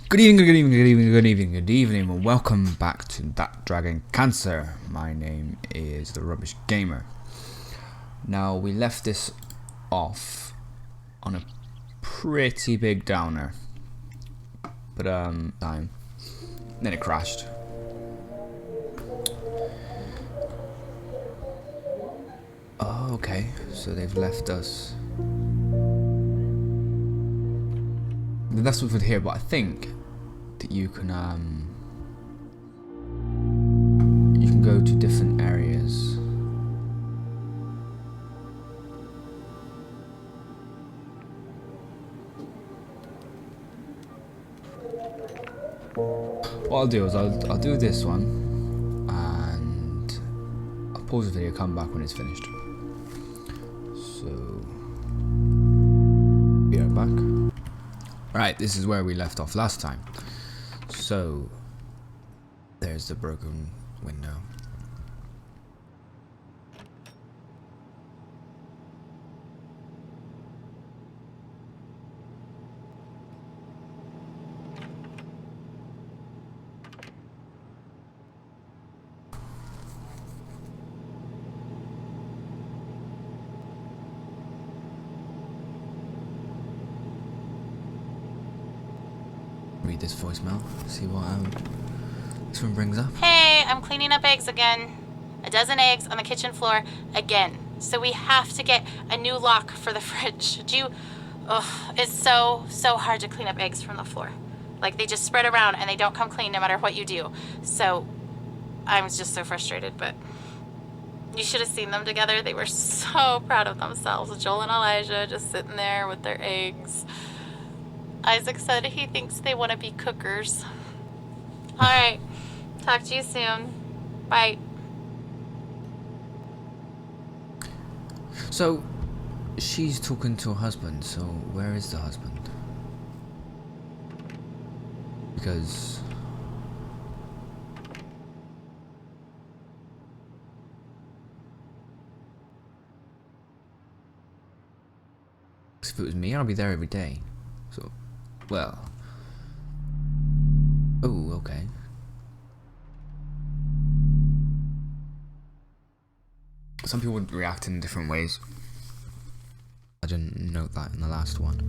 Good evening, good evening, good evening, good evening, good evening, and welcome back to That Dragon Cancer. My name is The Rubbish Gamer. Now, we left this off on a pretty big downer, but then it crashed. Oh, okay, so they've left us. That's what's here, but I think that you can go to different areas. What I'll do is I'll do this one and I'll pause the video, come back when it's finished. So be right back. Right, this is where we left off last time. So there's the broken window. Read this voicemail, see what this one brings up. Hey, I'm cleaning up eggs again. A dozen eggs on the kitchen floor again. So we have to get a new lock for the fridge. It's so hard to clean up eggs from the floor. Like, they just spread around and they don't come clean no matter what you do. So I was just so frustrated, but you should have seen them together. They were so proud of themselves. Joel and Elijah just sitting there with their eggs. Isaac said he thinks they want to be cookers. All right. Talk to you soon. Bye. So, she's talking to her husband, so where is the husband? Because if it was me, I'd be there every day. So, well. Oh, okay. Some people would react in different ways. I didn't note that in the last one,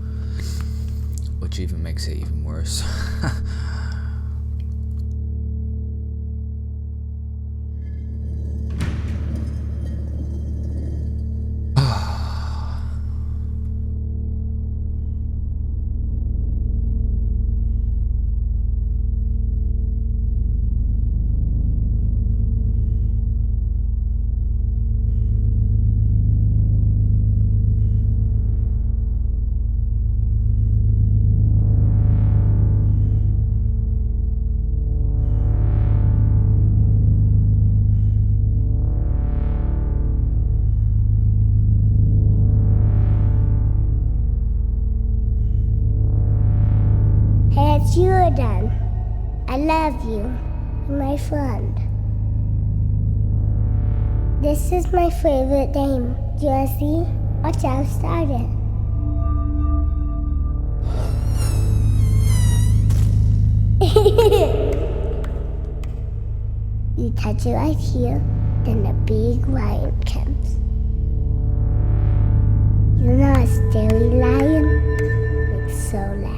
which even makes it even worse. It's you again. I love you, my friend. This is my favorite game. Do you want to see? Watch how I started. You touch it right here, then the big lion comes. You know a scary lion? It's so loud.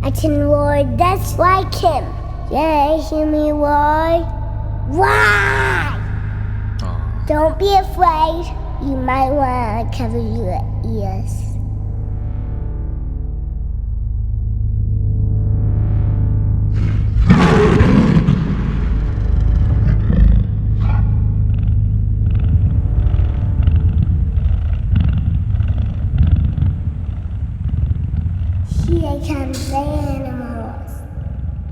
I can roar just like him. Yeah, hear me roar? Why? Don't be afraid. You might want to cover your ears. Here comes the animals.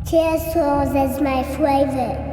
Pterosaurs is my favorite.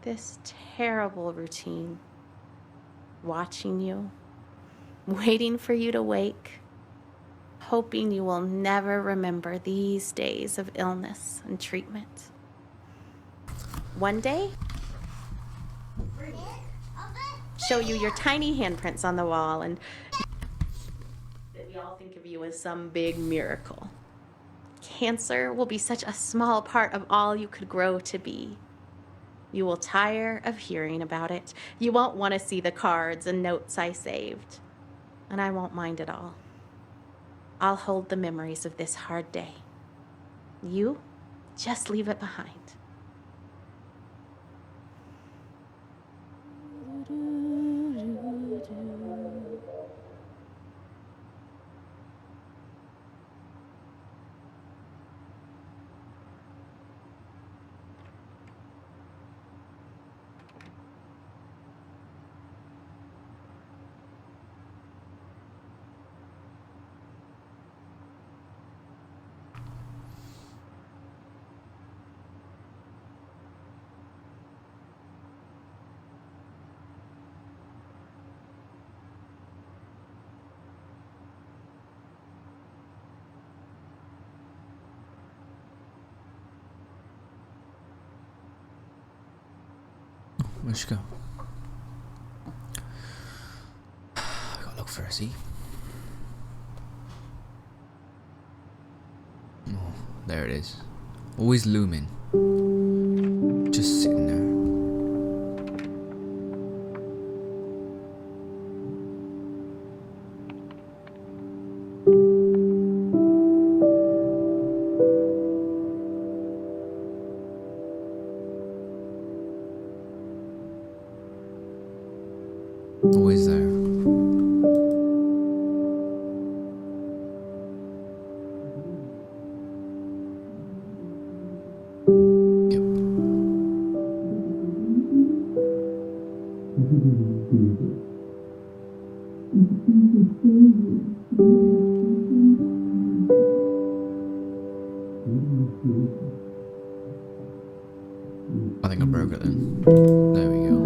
This terrible routine, watching you, waiting for you to wake, hoping you will never remember these days of illness and treatment. One day, show you your tiny handprints on the wall and that we all think of you as some big miracle. Cancer will be such a small part of all you could grow to be. You will tire of hearing about it. You won't want to see the cards and notes I saved. And I won't mind at all. I'll hold the memories of this hard day. You just leave it behind. Where'd she go? I gotta look for her, see? Oh, there it is. Always looming. Just sitting there. Always there. I think I broke it then. There we go.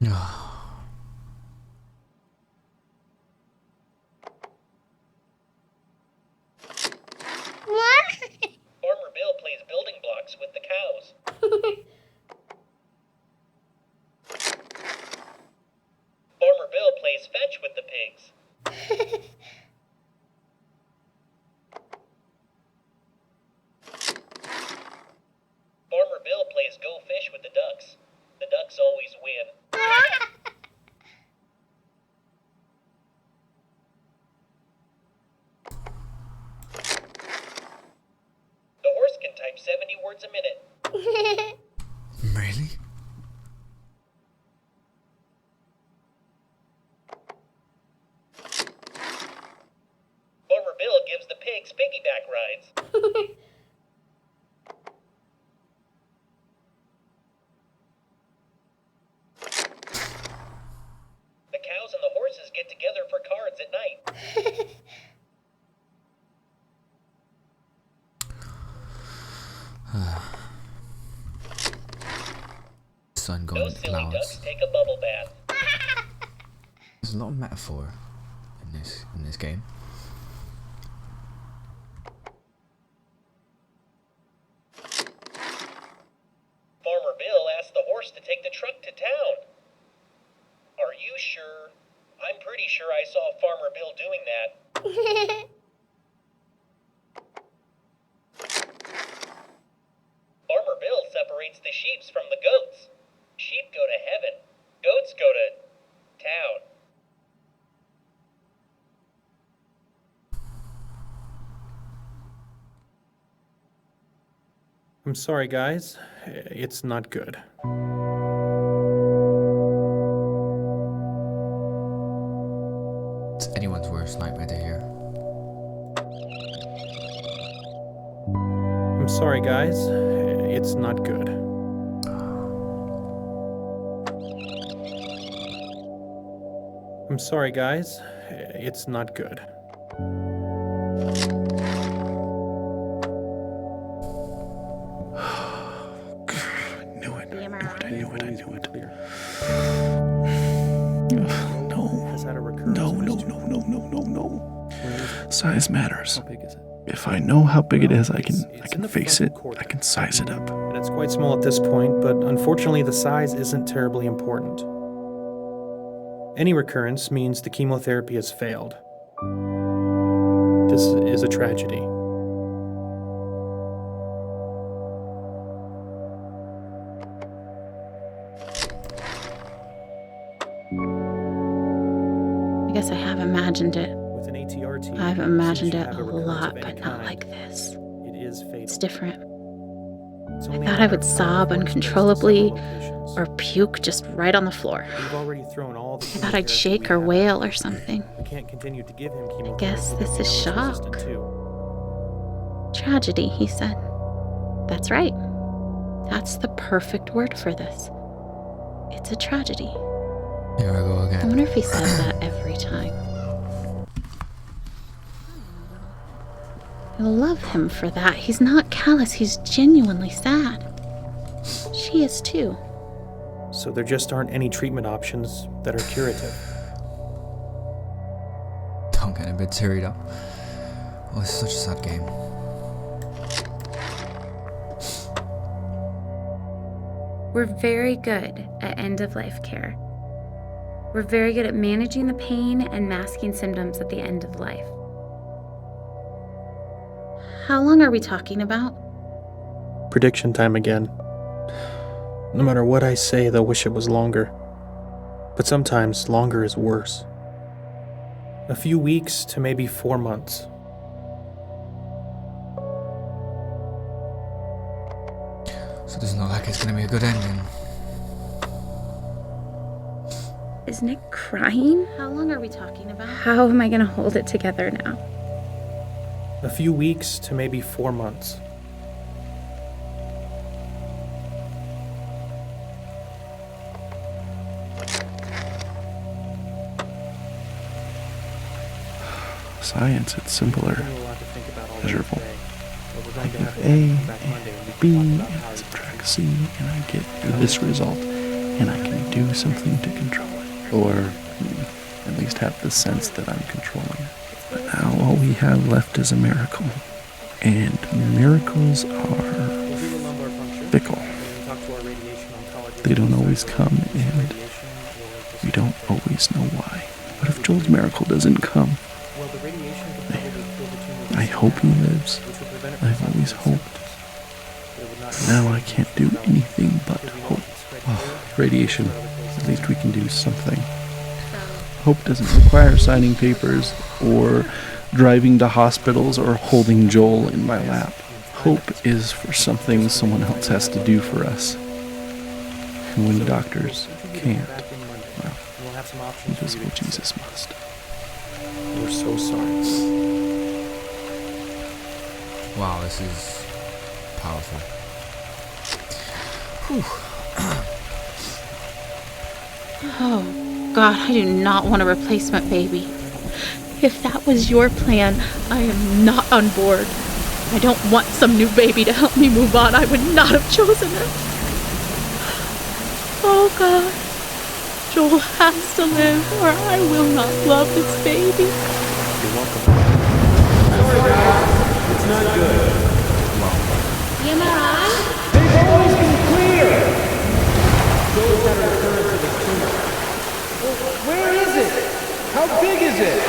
Farmer Bill plays building blocks with the cows. Farmer Bill plays fetch with the pigs. Farmer Bill plays go fish with the ducks. The ducks always win. The horse can type 70 words a minute. Really? Farmer Bill gives the pigs piggyback rides. The cows and the horses get together for cards at night. Sun going Those in silly ducks clouds. take a bubble bath. There's a lot of metaphor in this game. Farmer Bill asked the horse to take the truck to town. Are you sure? I'm pretty sure I saw Farmer Bill doing that. Farmer Bill separates the sheeps from the goats. Sheep go to heaven. Goats go to town. I'm sorry, guys. It's not good. It's anyone's worst nightmare to hear. I'm sorry, guys. It's not good. I'm sorry, guys. It's not good. No. Size matters. If I know how big it is, I can face it. I can size it up. And it's quite small at this point, but unfortunately the size isn't terribly important. Any recurrence means the chemotherapy has failed. This is a tragedy. I guess I have imagined it. With an ATRT, I've imagined since you it have a recurrence lot, of but any not kind, like this. It is fatal. It's different. It's I only thought a I matter would of time sob before it spreads to uncontrollably several locations. or puke just right on the floor. We've already thrown all the I thought I'd chemotherapy shake we or have. wail or something. We can't continue to give him chemotherapy. guess this because is we know it's shock. resistant too. Tragedy, he said. That's right. That's the perfect word for this. It's a tragedy. Here I go I again. wonder if he says that every time. I love him for that. He's not callous, he's genuinely sad. She is too. So there just aren't any treatment options that are curative. Don't get a bit teared up. Oh, it's such a sad game. We're very good at end-of-life care. We're very good at managing the pain and masking symptoms at the end of life. How long are we talking about? Prediction time again. No matter what I say, they'll wish it was longer. But sometimes longer is worse. A few weeks to maybe 4 months. So it doesn't look like it's gonna be a good ending. Is Nick crying? How long are we talking about? How am I gonna hold it together now? A few weeks to maybe 4 months. Science, it's simpler. Measurable. I I give A, and B, and subtract C, and I get this result. and I can do something to control it. Or at least have the sense that I'm controlling it. But now all we have left is a miracle. And miracles are fickle. They don't always come, and we don't always know why. But if Joel's miracle doesn't come, I hope he lives. I've always hoped. Now I can't do anything but hope. Radiation. At least we can do something. Hope doesn't require signing papers or driving to hospitals or holding Joel in my lap. Hope is for something someone else has to do for us. And when doctors can't, well, invisible Jesus must. We're so sorry. Wow, this is powerful. Oh, God, I do not want a replacement baby. If that was your plan, I am not on board. I don't want some new baby to help me move on. I would not have chosen it. Oh, God. Joel has to live, or I will not love this baby. You're welcome. Sorry, guys. It's not good. The MRI? They've always been clear! Joel's had a recurrence of his tumor. Well, where is it? How big is it?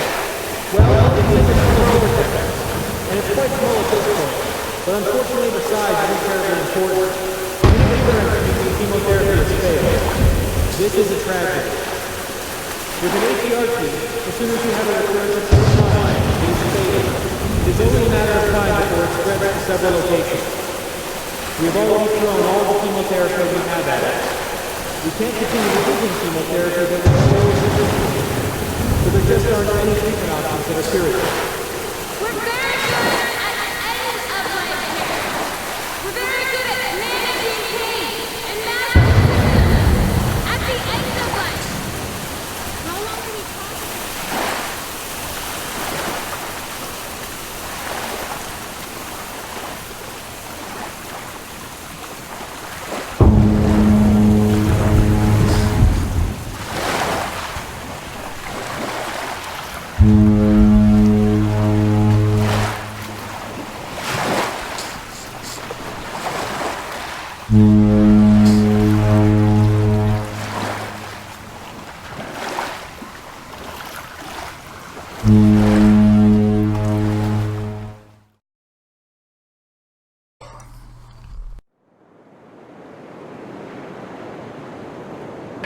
Well, it's in the cortex, and it's quite small at this point. But unfortunately, the size isn't terribly important. Any recurrence using chemotherapy has failed. This is a tragedy. With an ATRT, as soon as you have a recurrence of tumor, it is fatal. It is only a matter of time before it spreads to several locations. We have already thrown all the chemotherapy we have at it. We can't continue using chemotherapy that will always resist. So there just aren't any treatment options that are curative. We're very good at the end of life care. We're very good at managing pain and masking symptoms at the end of life. How long are we talking?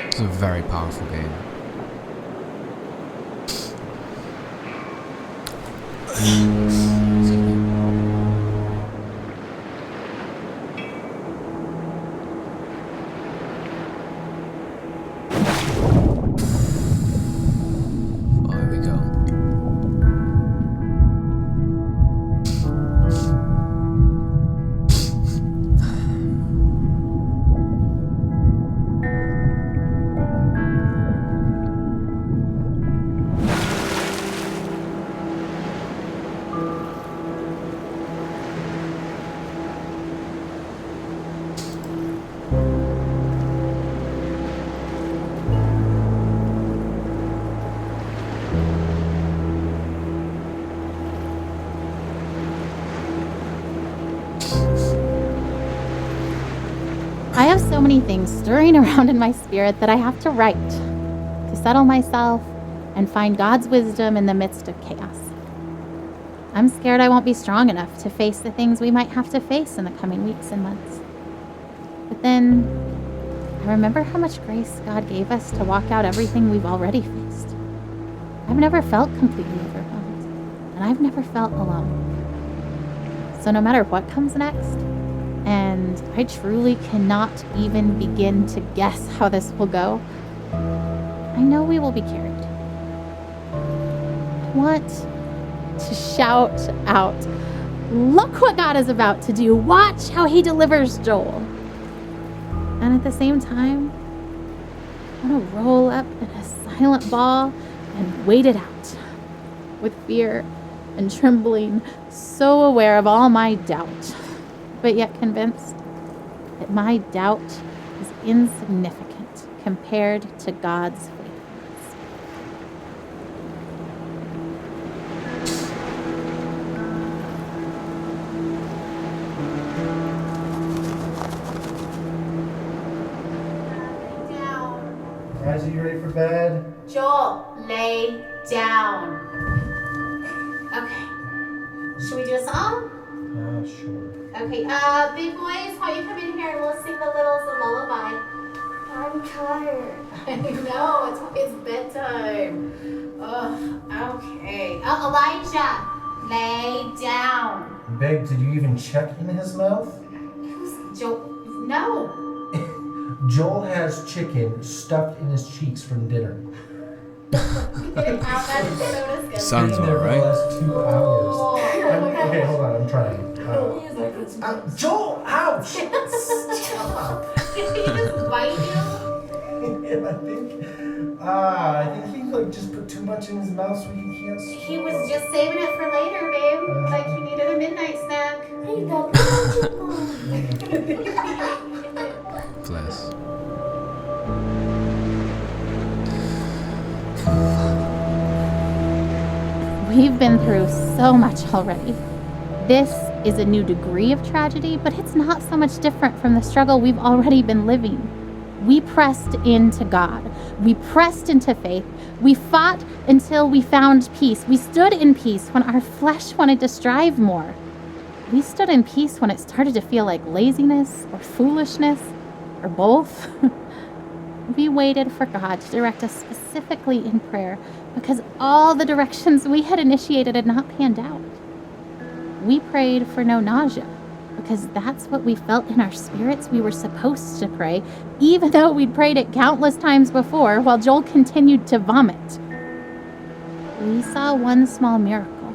It's a very powerful game. Oh, here we go. I have so many things stirring around in my spirit that I have to write to settle myself and find God's wisdom in the midst of chaos. I'm scared I won't be strong enough to face the things we might have to face in the coming weeks and months. But then I remember how much grace God gave us to walk out everything we've already faced. I've never felt completely overwhelmed, and I've never felt alone. So no matter what comes next, and I truly cannot even begin to guess how this will go, I know we will be carried. I want to shout out, look what God is about to do. Watch how he delivers Joel. And at the same time, I want to roll up in a silent ball and wait it out with fear and trembling, so aware of all my doubt, but yet convinced that my doubt is insignificant compared to God's faithfulness. Guys, are you ready for bed? Joel, lay down. Okay. Should we do a song? Sure. Okay, big boys, why don't you come in here and we'll sing the littles a lullaby. I'm tired. I know, it's bedtime. Ugh, okay. Elijah, lay down. Beg, did you even check in his mouth? Joel, no. Joel has chicken stuffed in his cheeks from dinner. Get it out, that is so disgusting. Sounds Been there about for the right. last 2 hours. Oh. Okay, hold on, I'm trying. Joel, ouch! Stop. Did he just bite you? Yeah, I think he just put too much in his mouth so he can't swallow. He was just saving it for later, babe. Like he needed a midnight snack. Hey, Dad. Bless. We've been through so much already. This is a new degree of tragedy, but it's not so much different from the struggle we've already been living. We pressed into God. We pressed into faith. We fought until we found peace. We stood in peace when our flesh wanted to strive more. We stood in peace when it started to feel like laziness or foolishness or both. We waited for God to direct us specifically in prayer because all the directions we had initiated had not panned out. We prayed for no nausea because that's what we felt in our spirits we were supposed to pray, even though we'd prayed it countless times before while Joel continued to vomit. We saw one small miracle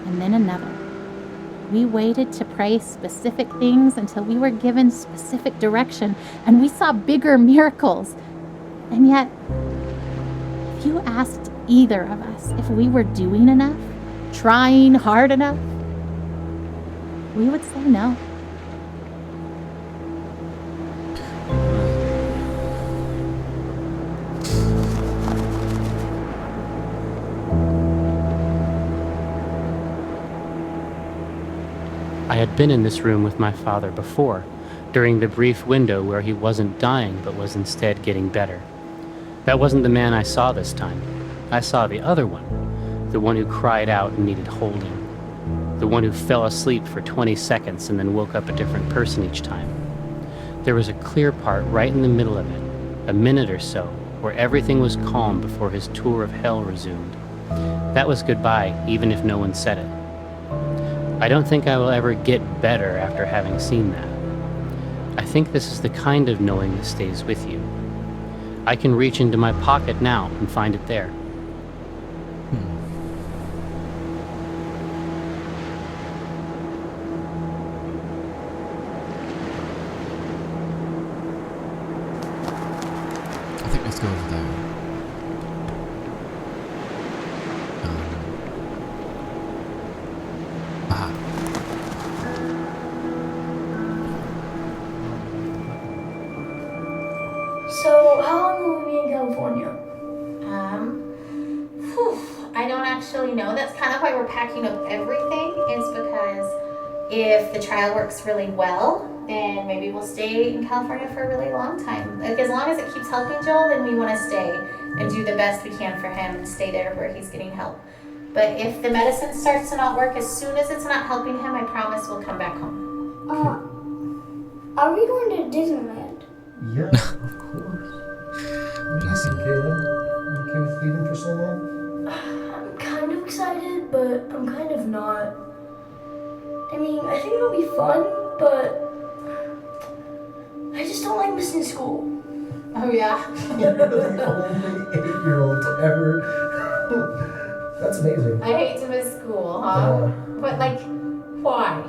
and then another. We waited to pray specific things until we were given specific direction, and we saw bigger miracles. And yet, if you asked either of us if we were doing enough, trying hard enough, we would say no. I had been in this room with my father before, during the brief window where he wasn't dying but was instead getting better. That wasn't the man I saw this time. I saw the other one, the one who cried out and needed holding, the one who fell asleep for 20 seconds and then woke up a different person each time. There was a clear part right in the middle of it, a minute or so, where everything was calm before his tour of hell resumed. That was goodbye, even if no one said it. I don't think I will ever get better after having seen that. I think this is the kind of knowing that stays with you. I can reach into my pocket now and find it there. I think let's go over there. So, how long will we be in California? I don't actually know. That's kind of why we're packing up everything, is because if the trial works really well, then maybe we'll stay in California for a really long time. Like, as long as it keeps helping Joel, then we want to stay and do the best we can for him and stay there where he's getting help. But if the medicine starts to not work, as soon as it's not helping him, I promise we'll come back home. Are we going to Disneyland? Yeah, of course. Listen, Caleb, you okay with leaving for so long? I'm kind of excited, but I'm kind of not. I mean, I think it'll be fun, but I just don't like missing school. Oh, yeah? You're the only 8-year-old to ever... That's amazing. I hate to miss school, huh? But, like, why?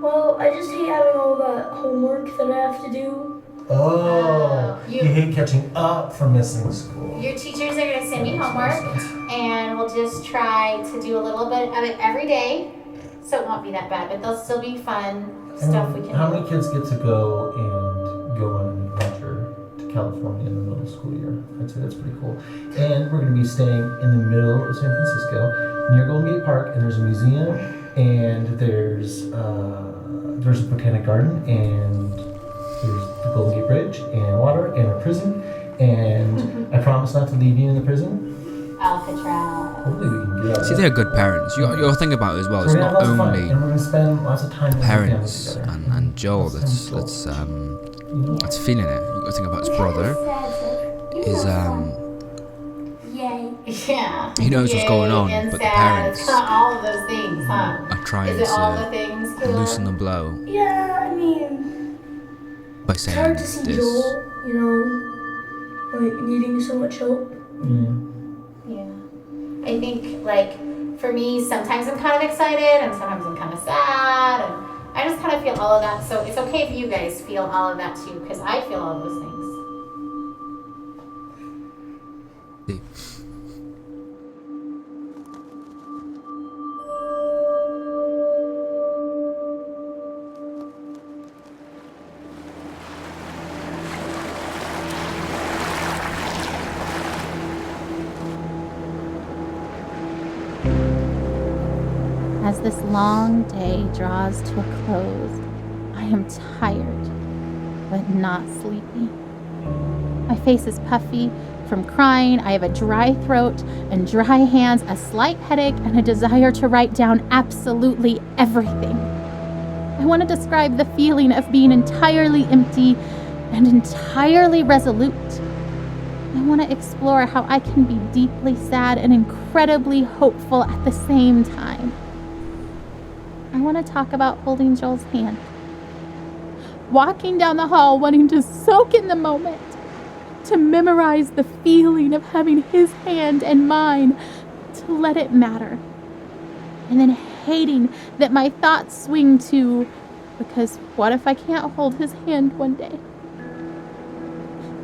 Well, I just hate having all that homework that I have to do. Oh, you you- hate catching up from missing school. Your teachers are going to send me homework, and we'll just try to do a little bit of it every day, so it won't be that bad, but there'll still be fun stuff we can How do. many kids get to go on an adventure California in the middle of the school year. I'd say that's pretty cool. And we're going to be staying in the middle of San Francisco, near Golden Gate Park, and there's a museum, and there's a botanic garden, and there's the Golden Gate Bridge, and water, and a prison, and I promise not to leave you in the prison. Alcatraz. Hopefully we can get out. See, they're good parents. You got to think about it as well. So It's we're gonna have not lots of fun, only and we're gonna spend lots of time with parents the family together. and Joel that's feeling it. You got to think about his brother. His Yay. Yeah. He knows what's going on, and but the sad. parents All of those things, huh? are trying Is it all the to things? loosen the blow Yeah, I mean, by it's saying hard to see this. Joel, you know, like needing so much help. Yeah. I think, like, for me, sometimes I'm kind of excited and sometimes I'm kind of sad. And I just kind of feel all of that. So it's okay if you guys feel all of that too, because I feel all those things. See. As this long day draws to a close, I am tired, but not sleepy. My face is puffy from crying, I have a dry throat and dry hands, a slight headache, and a desire to write down absolutely everything. I want to describe the feeling of being entirely empty and entirely resolute. I want to explore how I can be deeply sad and incredibly hopeful at the same time. I want to talk about holding Joel's hand. Walking down the hall wanting to soak in the moment. To memorize the feeling of having his hand and mine. To let it matter. And then hating that my thoughts swing to, because what if I can't hold his hand one day?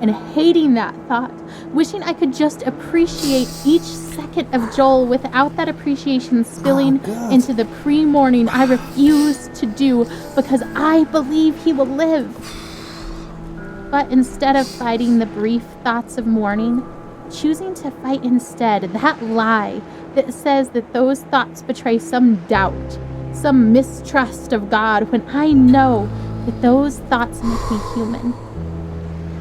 And hating that thought, wishing I could just appreciate each second of Joel without that appreciation spilling into the pre-morning I refuse to do because I believe he will live. But instead of fighting the brief thoughts of mourning, choosing to fight instead that lie that says that those thoughts betray some doubt, some mistrust of God, when I know that those thoughts make me human.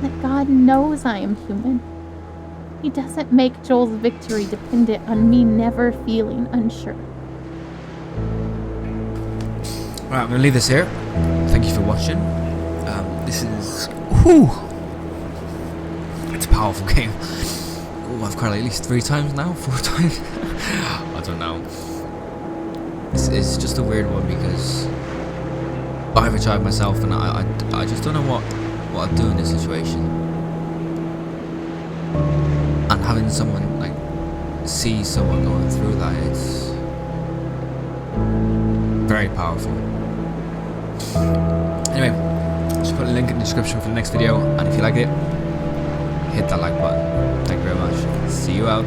That God knows I am human. He doesn't make Joel's victory dependent on me never feeling unsure. Alright, I'm going to leave this here. Thank you for watching. This is... It's a powerful game. I've cried at least 3 times now? 4 times? I don't know. It's just a weird one because I have a child myself and I just don't know what I'd do in this situation. And having someone, like, see someone going through that, it's very powerful. Anyway, just put a link in the description for the next video, and if you like it, hit that like button. Thank you very much. See you out.